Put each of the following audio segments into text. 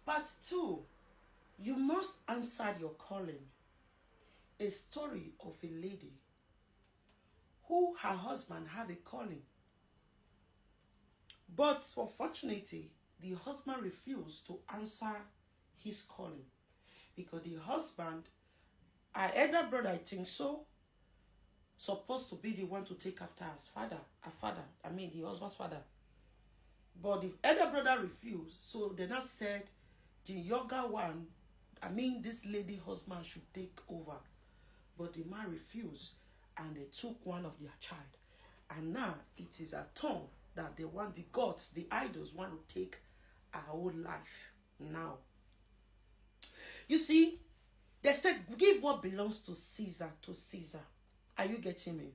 Part 2, you must answer your calling. A story of a lady who her husband had a calling. But unfortunately, the husband refused to answer his calling. Because the husband, our elder brother, I think so, supposed to be the one to take after his father. The husband's father. But the elder brother refused. So they now said the younger one, this lady husband should take over. But the man refused. And they took one of their child. And now it is a turn that they want, the gods, the idols want to take our own life now. You see, they said, give what belongs to Caesar to Caesar. Are you getting me?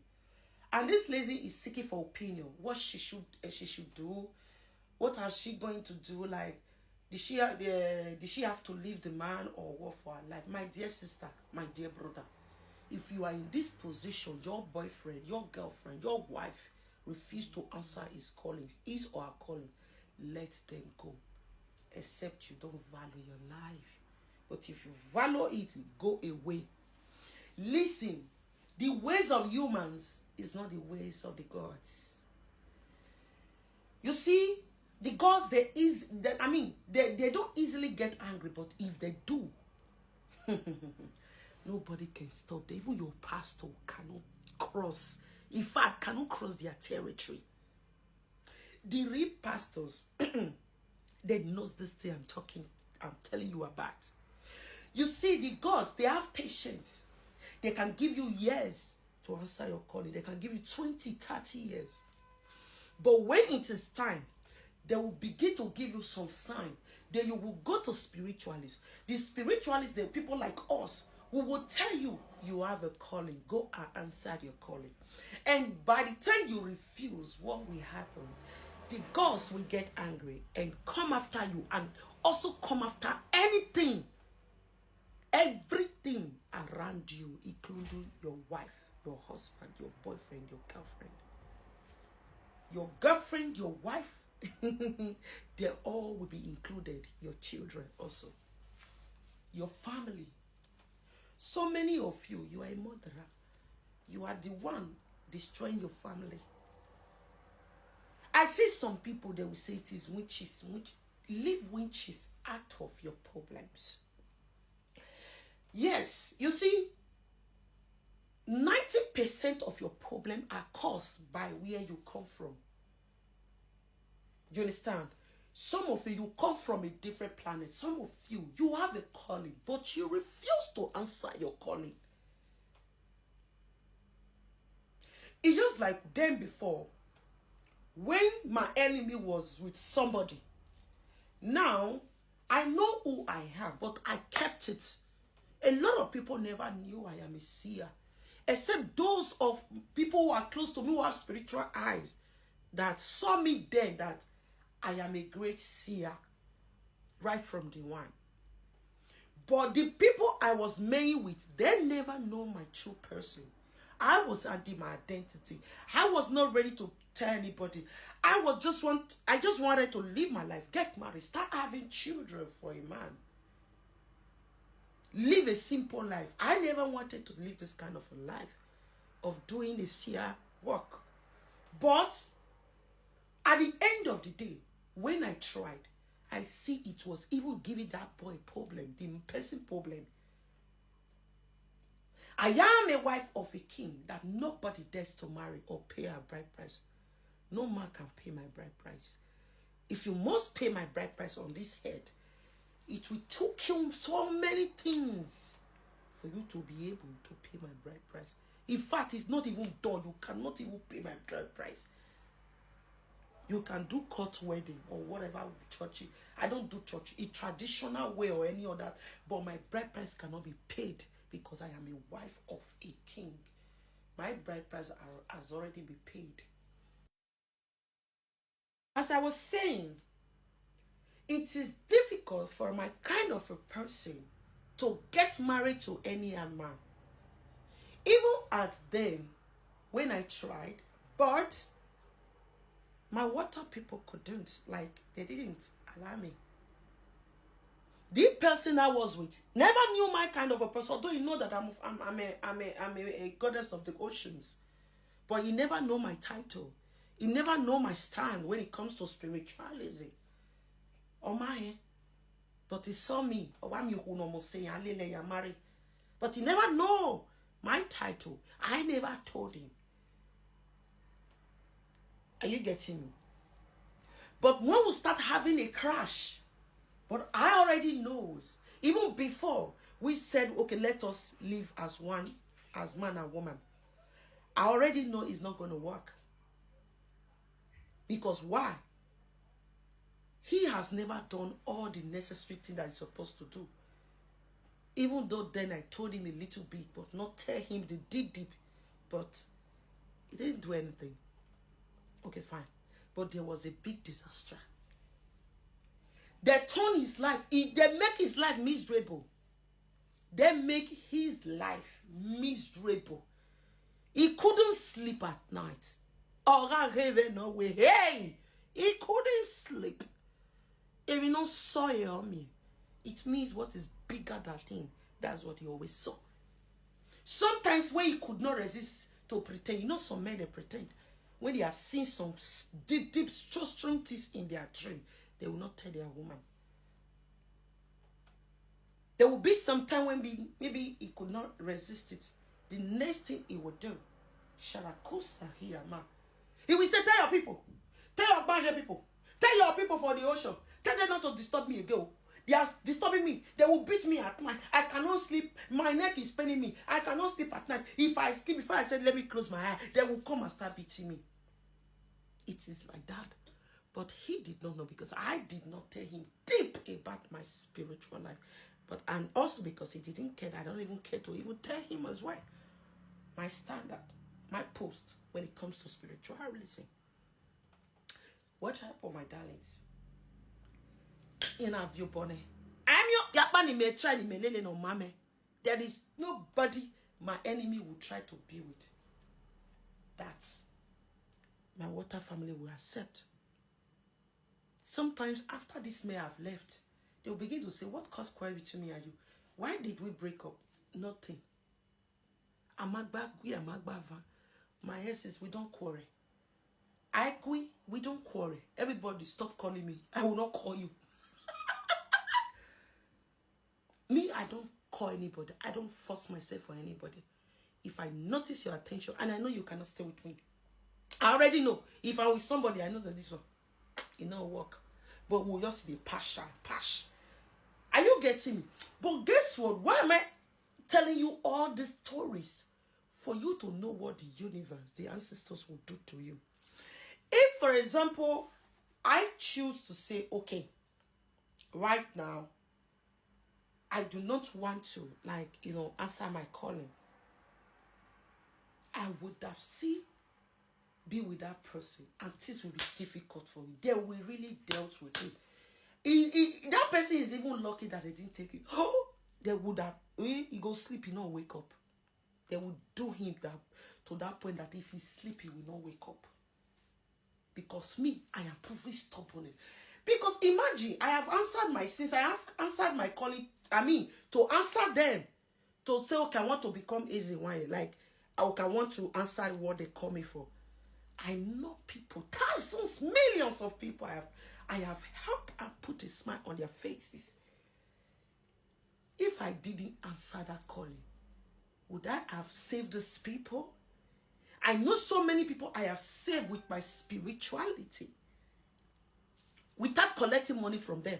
And this lady is seeking for opinion. What she should do. What is she going to do? Like, did she have to leave the man or what for her life? My dear sister, my dear brother, if you are in this position, your boyfriend, your girlfriend, your wife refuse to answer his calling, his or her calling, let them go. Except you don't value your life. But if you value it, go away. Listen, the ways of humans is not the ways of the gods. You see, the gods, they don't easily get angry, but if they do, nobody can stop them. Even your pastor cannot cross. In fact, cannot cross their territory. The real pastors, they know this thing I'm telling you about. You see, the gods, they have patience. They can give you years to answer your calling. They can give you 20, 30 years. But when it is time, they will begin to give you some sign. Then you will go to spiritualists. The spiritualists, the people like us, who will tell you, you have a calling. Go and answer your calling. And by the time you refuse, what will happen? The gods will get angry and come after you, and also come after anything, everything around you, including your wife, your husband, your boyfriend, your girlfriend. Your girlfriend, your wife, they all will be included. Your children also. Your family. So many of you, you are a murderer. You are the one destroying your family. I see some people, they will say it is witches. Leave witches out of your problems. Yes, you see, 90% of your problem are caused by where you come from. You understand? Some of you come from a different planet. Some of you, you have a calling, but you refuse to answer your calling. It's just like them before. When my enemy was with somebody, now I know who I am, but I kept it. A lot of people never knew I am a seer, except those of people who are close to me, who have spiritual eyes, that saw me then, that I am a great seer right from the one. But the people I was married with, they never know my true person. I was hiding my identity. I was not ready to tell anybody. I just wanted to live my life, get married, start having children for a man. Live a simple life. I never wanted to live this kind of a life of doing a seer work. But at the end of the day, when I tried, I see it was even giving that boy problem, the person problem. I am a wife of a king that nobody dares to marry or pay a bride price. No man can pay my bride price. If you must pay my bride price on this head, it will take you so many things for you to be able to pay my bride price. In fact, it's not even done. You cannot even pay my bride price. You can do court wedding or whatever church. I don't do church, a traditional way or any other. But my bride price cannot be paid because I am a wife of a king. My bride price has already been paid. As I was saying, it is difficult for my kind of a person to get married to any man. Even at then, when I tried, but my water people couldn't, like, they didn't allow me. The person I was with never knew my kind of a person, although he know that I'm a goddess of the oceans. But he never know my title. He never know my stand when it comes to spiritualism. Oh my, but he saw me. But he never know my title. I never told him. Are you getting me? But when we start having a crash, but I already knows. Even before we said, okay, let us live as one, as man and woman. I already know it's not going to work. Because why? He has never done all the necessary things that he's supposed to do. Even though then I told him a little bit, but not tell him the deep. But he didn't do anything. Okay, fine. But there was a big disaster. They turn his life, they make his life miserable. They make his life miserable. He couldn't sleep at night. Hey, he couldn't sleep. If he not saw it on me, it means what is bigger than him. That's what he always saw. Sometimes when he could not resist to pretend, you know, some men they pretend. When they are seeing some deep, strong things in their dream, they will not tell their woman. There will be some time when maybe he could not resist it. The next thing he will do, Sharakusa Hiyama. He will say, tell your people, tell your Banja people, tell your people for the ocean, tell them not to disturb me again. They are disturbing me. They will beat me at night. I cannot sleep. My neck is paining me. I cannot sleep at night. If I sleep, before I said, let me close my eye, they will come and start beating me. It is like that. But he did not know because I did not tell him deep about my spiritual life. And also because he didn't care. I don't even care to even tell him as well. My standard, my post when it comes to spiritualism. Watch out for my darlings. In our view, Bonnie. I'm your Yapani may try to melele no mame. There is nobody my enemy will try to be with. That's my water family will accept. Sometimes after this may have left, they will begin to say, what caused quarrel between me and you? Why did we break up? Nothing. My essence, we don't quarrel. I agree, we don't quarrel. Everybody stop calling me. I will not call you. Me, I don't call anybody. I don't force myself for anybody. If I notice your attention, and I know you cannot stay with me, I already know. If I'm with somebody, I know that this one, it not work. But we'll just be pash. Are you getting me? But guess what? Why am I telling you all these stories? For you to know what the universe, the ancestors will do to you. If, for example, I choose to say, okay, right now, I do not want to, answer my calling. I would have be with that person, and this will be difficult for you. They will really dealt with it. That person is even lucky that they didn't take it. Oh, they would have, he go sleep, he not wake up. They would do him to that point that if he sleep, he will not wake up. Because me, I am proving stubborn. Because imagine, I have answered my sins, I have answered my calling, to answer them, to say, okay, I want to become easy wine, okay, I want to answer what they call me for. I know people, thousands, millions of people I have helped and put a smile on their faces. If I didn't answer that calling, would I have saved these people? I know so many people I have saved with my spirituality, without collecting money from them.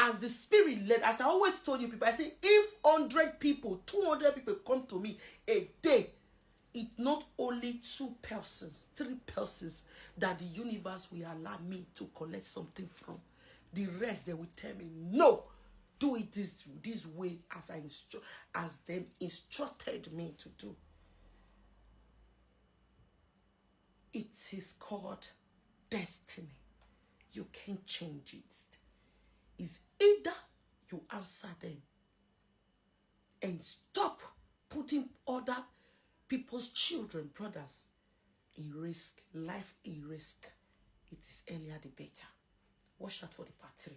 As the spirit led, as I always told you people, I say, if 100 people, 200 people come to me a day, it's not only 2 persons, 3 persons that the universe will allow me to collect something from. The rest, they will tell me, no, do it this way as them instructed me to do. It is called destiny. You can't change it. It's either you answer them and stop putting other people's children, brothers, in risk, life in risk. It is earlier the better. Watch out for the part 3.